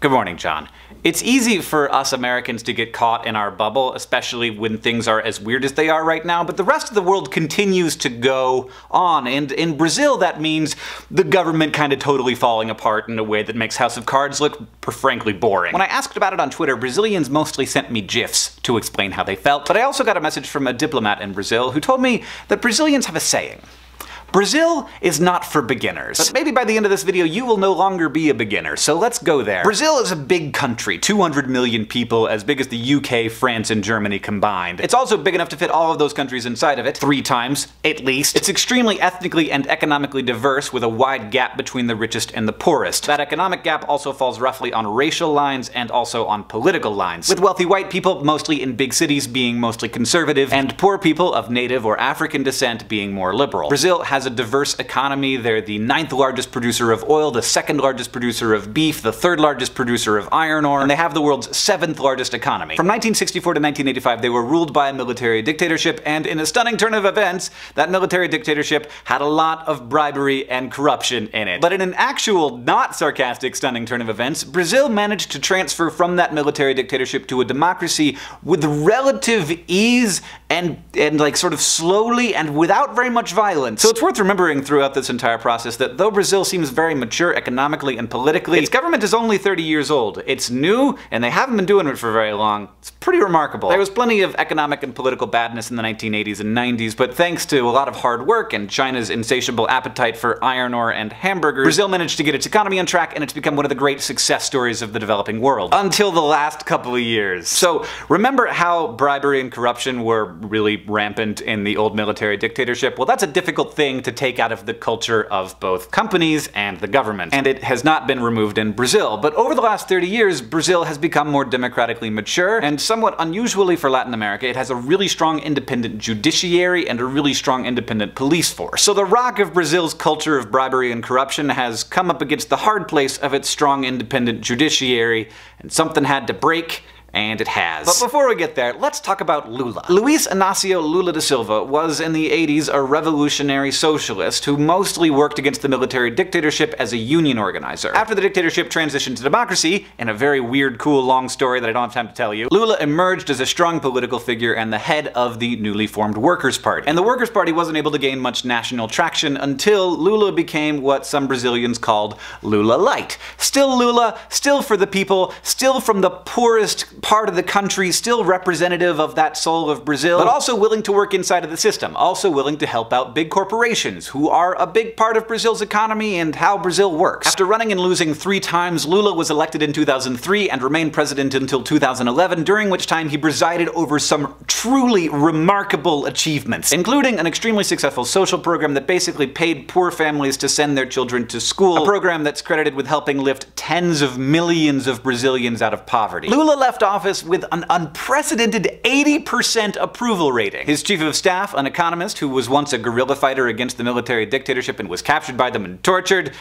Good morning, John. It's easy for us Americans to get caught in our bubble, especially when things are as weird as they are right now, but the rest of the world continues to go on, and in Brazil that means the government kind of totally falling apart in a way that makes House of Cards look frankly boring. When I asked about it on Twitter, Brazilians mostly sent me GIFs to explain how they felt, but I also got a message from a diplomat in Brazil who told me that Brazilians have a saying. Brazil is not for beginners. But maybe by the end of this video you will no longer be a beginner, so let's go there. Brazil is a big country, 200 million people, as big as the UK, France, and Germany combined. It's also big enough to fit all of those countries inside of it, 3 times, at least. It's extremely ethnically and economically diverse, with a wide gap between the richest and the poorest. That economic gap also falls roughly on racial lines and also on political lines, with wealthy white people mostly in big cities being mostly conservative, and poor people of native or African descent being more liberal. Brazil has a diverse economy. They're the 9th largest producer of oil, the 2nd largest producer of beef, the 3rd largest producer of iron ore, and they have the world's 7th largest economy. From 1964 to 1985, they were ruled by a military dictatorship, and in a stunning turn of events, that military dictatorship had a lot of bribery and corruption in it. But in an actual, not sarcastic, stunning turn of events, Brazil managed to transfer from that military dictatorship to a democracy with relative ease and like sort of slowly and without very much violence. So it's worth remembering throughout this entire process that though Brazil seems very mature economically and politically, its government is only 30 years old. It's new, and they haven't been doing it for very long. It's pretty remarkable. There was plenty of economic and political badness in the 1980s and 90s, but thanks to a lot of hard work and China's insatiable appetite for iron ore and hamburgers, Brazil managed to get its economy on track, and it's become one of the great success stories of the developing world. Until the last couple of years. So remember how bribery and corruption were really rampant in the old military dictatorship? Well, that's a difficult thing to take out of the culture of both companies and the government, and it has not been removed in Brazil. But over the last 30 years, Brazil has become more democratically mature, and somewhat unusually for Latin America, it has a really strong independent judiciary and a really strong independent police force. So the rock of Brazil's culture of bribery and corruption has come up against the hard place of its strong independent judiciary, and something had to break. And it has. But before we get there, let's talk about Lula. Luiz Inácio Lula da Silva was in the 80s a revolutionary socialist who mostly worked against the military dictatorship as a union organizer. After the dictatorship transitioned to democracy, in a very weird, cool, long story that I don't have time to tell you, Lula emerged as a strong political figure and the head of the newly formed Workers' Party. And the Workers' Party wasn't able to gain much national traction until Lula became what some Brazilians called Lula Light. Still Lula, still for the people, still from the poorest part of the country, still representative of that soul of Brazil, but also willing to work inside of the system, also willing to help out big corporations, who are a big part of Brazil's economy and how Brazil works. After running and losing 3 times, Lula was elected in 2003 and remained president until 2011, during which time he presided over some truly remarkable achievements, including an extremely successful social program that basically paid poor families to send their children to school, a program that's credited with helping lift tens of millions of Brazilians out of poverty. Lula left office with an unprecedented 80% approval rating. His chief of staff, an economist who was once a guerrilla fighter against the military dictatorship and was captured by them and tortured,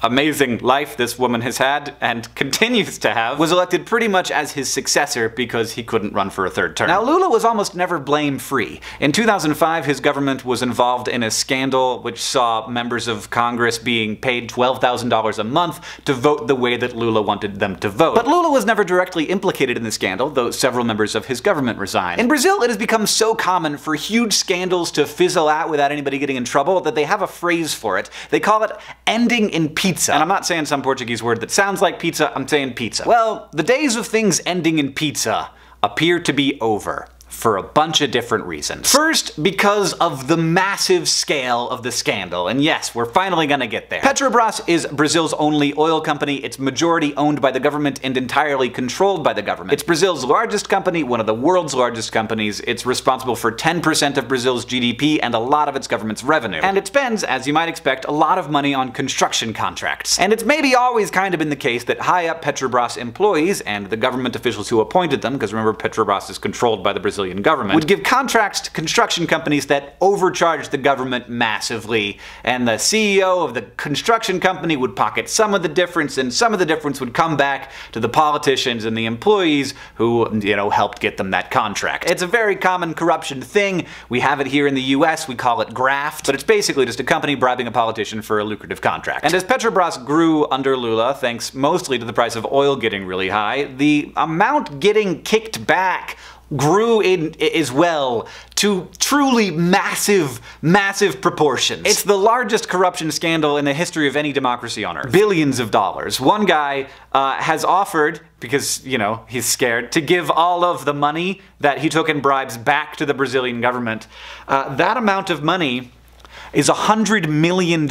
amazing life this woman has had and continues to have, was elected pretty much as his successor because he couldn't run for a 3rd term. Now, Lula was almost never blame-free. In 2005, his government was involved in a scandal which saw members of Congress being paid $12,000 a month to vote the way that Lula wanted them to vote. But Lula was never directly implicated in the scandal, though several members of his government resigned. In Brazil, it has become so common for huge scandals to fizzle out without anybody getting in trouble that they have a phrase for it. They call it ending in pizza. And I'm not saying some Portuguese word that sounds like pizza, I'm saying pizza. Well, the days of things ending in pizza appear to be over. For a bunch of different reasons. First, because of the massive scale of the scandal, and yes, we're finally gonna get there. Petrobras is Brazil's only oil company. It's majority owned by the government and entirely controlled by the government. It's Brazil's largest company, one of the world's largest companies. It's responsible for 10% of Brazil's GDP and a lot of its government's revenue. And it spends, as you might expect, a lot of money on construction contracts. And it's maybe always kind of been the case that high-up Petrobras employees and the government officials who appointed them, because remember Petrobras is controlled by the Brazilian Brazilian government, would give contracts to construction companies that overcharged the government massively, and the CEO of the construction company would pocket some of the difference, and some of the difference would come back to the politicians and the employees who, helped get them that contract. It's a very common corruption thing. We have it here in the US, we call it graft, but it's basically just a company bribing a politician for a lucrative contract. And as Petrobras grew under Lula, thanks mostly to the price of oil getting really high, the amount getting kicked back grew as well to truly massive proportions. It's the largest corruption scandal in the history of any democracy on Earth. Billions of dollars. One guy has offered, because, he's scared, to give all of the money that he took in bribes back to the Brazilian government. That amount of money is $100 million.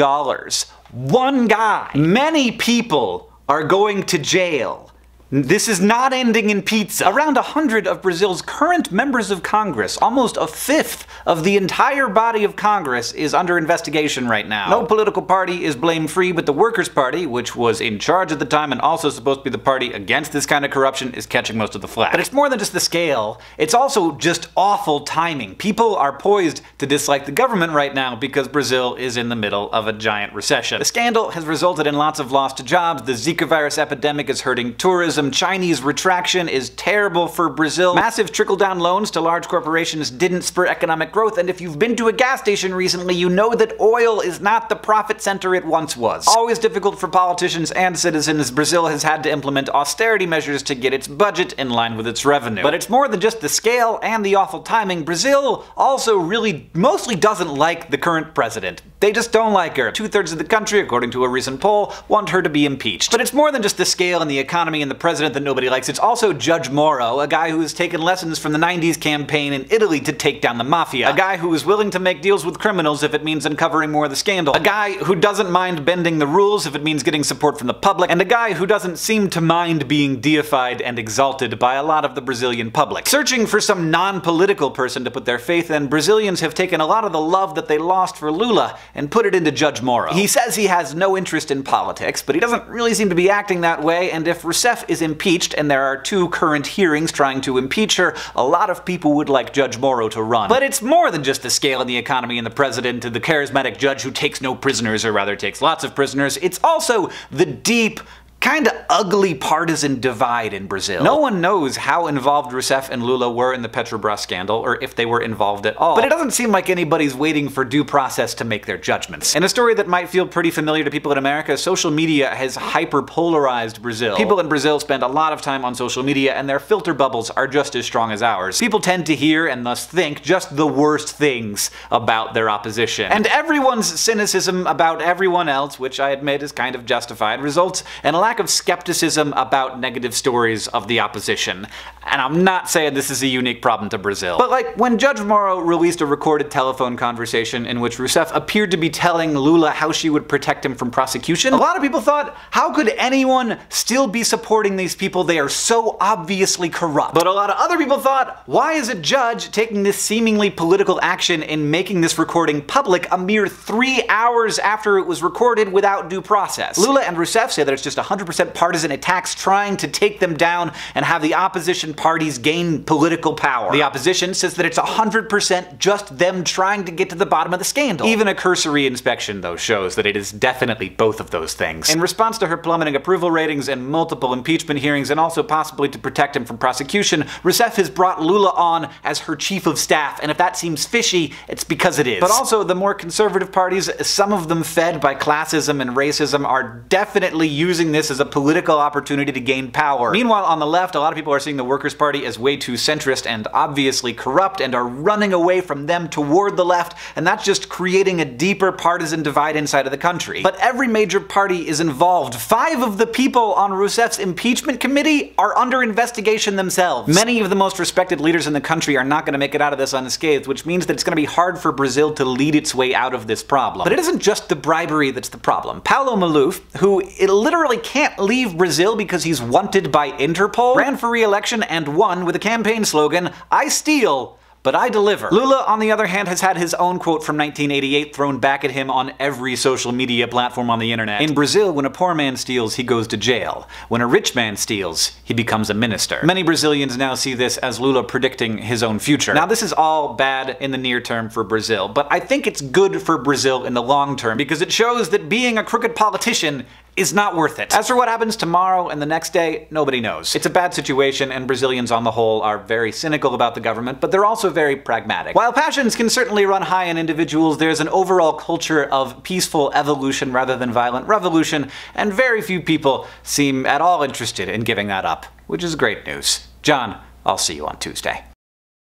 One guy. Many people are going to jail. This is not ending in pizza. Around 100 of Brazil's current members of Congress, almost a fifth of the entire body of Congress, is under investigation right now. No political party is blame-free, but the Workers' Party, which was in charge at the time and also supposed to be the party against this kind of corruption, is catching most of the flack. But it's more than just the scale, it's also just awful timing. People are poised to dislike the government right now because Brazil is in the middle of a giant recession. The scandal has resulted in lots of lost jobs, the Zika virus epidemic is hurting tourism, Chinese retraction is terrible for Brazil. Massive trickle-down loans to large corporations didn't spur economic growth, and if you've been to a gas station recently, you know that oil is not the profit center it once was. Always difficult for politicians and citizens, Brazil has had to implement austerity measures to get its budget in line with its revenue. But it's more than just the scale and the awful timing. Brazil also really mostly doesn't like the current president. They just don't like her. 2/3 of the country, according to a recent poll, want her to be impeached. But it's more than just the scale and the economy and the president that nobody likes. It's also Judge Moro, a guy who has taken lessons from the 90s campaign in Italy to take down the mafia. A guy who is willing to make deals with criminals if it means uncovering more of the scandal. A guy who doesn't mind bending the rules if it means getting support from the public. And a guy who doesn't seem to mind being deified and exalted by a lot of the Brazilian public. Searching for some non-political person to put their faith in, Brazilians have taken a lot of the love that they lost for Lula and put it into Judge Moro. He says he has no interest in politics, but he doesn't really seem to be acting that way, and if Rousseff is impeached, and there are 2 current hearings trying to impeach her, a lot of people would like Judge Moro to run. But it's more than just the scale and the economy and the president and the charismatic judge who takes no prisoners, or rather takes lots of prisoners. It's also the deep, kinda ugly partisan divide in Brazil. No one knows how involved Rousseff and Lula were in the Petrobras scandal, or if they were involved at all. But it doesn't seem like anybody's waiting for due process to make their judgments. In a story that might feel pretty familiar to people in America, social media has hyper-polarized Brazil. People in Brazil spend a lot of time on social media, and their filter bubbles are just as strong as ours. People tend to hear, and thus think, just the worst things about their opposition. And everyone's cynicism about everyone else, which I admit is kind of justified, results in a lack of skepticism about negative stories of the opposition. And I'm not saying this is a unique problem to Brazil. But like, when Judge Moro released a recorded telephone conversation in which Rousseff appeared to be telling Lula how she would protect him from prosecution, a lot of people thought, how could anyone still be supporting these people? They are so obviously corrupt. But a lot of other people thought, why is a judge taking this seemingly political action in making this recording public a mere 3 hours after it was recorded without due process? Lula and Rousseff say that it's just 100% partisan attacks trying to take them down and have the opposition parties gain political power. The opposition says that it's 100% just them trying to get to the bottom of the scandal. Even a cursory inspection, though, shows that it is definitely both of those things. In response to her plummeting approval ratings and multiple impeachment hearings, and also possibly to protect him from prosecution, Rousseff has brought Lula on as her chief of staff, and if that seems fishy, it's because it is. But also, the more conservative parties, some of them fed by classism and racism, are definitely using this as a political opportunity to gain power. Meanwhile, on the left, a lot of people are seeing the Workers' Party as way too centrist and obviously corrupt, and are running away from them toward the left, and that's just creating a deeper partisan divide inside of the country. But every major party is involved. 5 of the people on Rousseff's impeachment committee are under investigation themselves. Many of the most respected leaders in the country are not going to make it out of this unscathed, which means that it's going to be hard for Brazil to lead its way out of this problem. But it isn't just the bribery that's the problem. Paulo Maluf, who literally can't leave Brazil because he's wanted by Interpol, ran for re-election and won with a campaign slogan, "I steal, but I deliver. Lula, on the other hand, has had his own quote from 1988 thrown back at him on every social media platform on the internet. In Brazil, when a poor man steals, he goes to jail. When a rich man steals, he becomes a minister. Many Brazilians now see this as Lula predicting his own future. Now, this is all bad in the near term for Brazil, but I think it's good for Brazil in the long term because it shows that being a crooked politician is not worth it. As for what happens tomorrow and the next day, nobody knows. It's a bad situation, and Brazilians on the whole are very cynical about the government, but they're also very pragmatic. While passions can certainly run high in individuals, there's an overall culture of peaceful evolution rather than violent revolution, and very few people seem at all interested in giving that up, which is great news. John, I'll see you on Tuesday.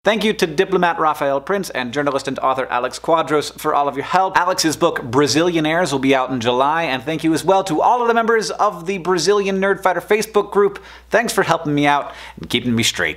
Thank you to diplomat Rafael Prince and journalist and author Alex Quadros for all of your help. Alex's book Brazilianaires will be out in July, and thank you as well to all of the members of the Brazilian Nerdfighter Facebook group. Thanks for helping me out and keeping me straight.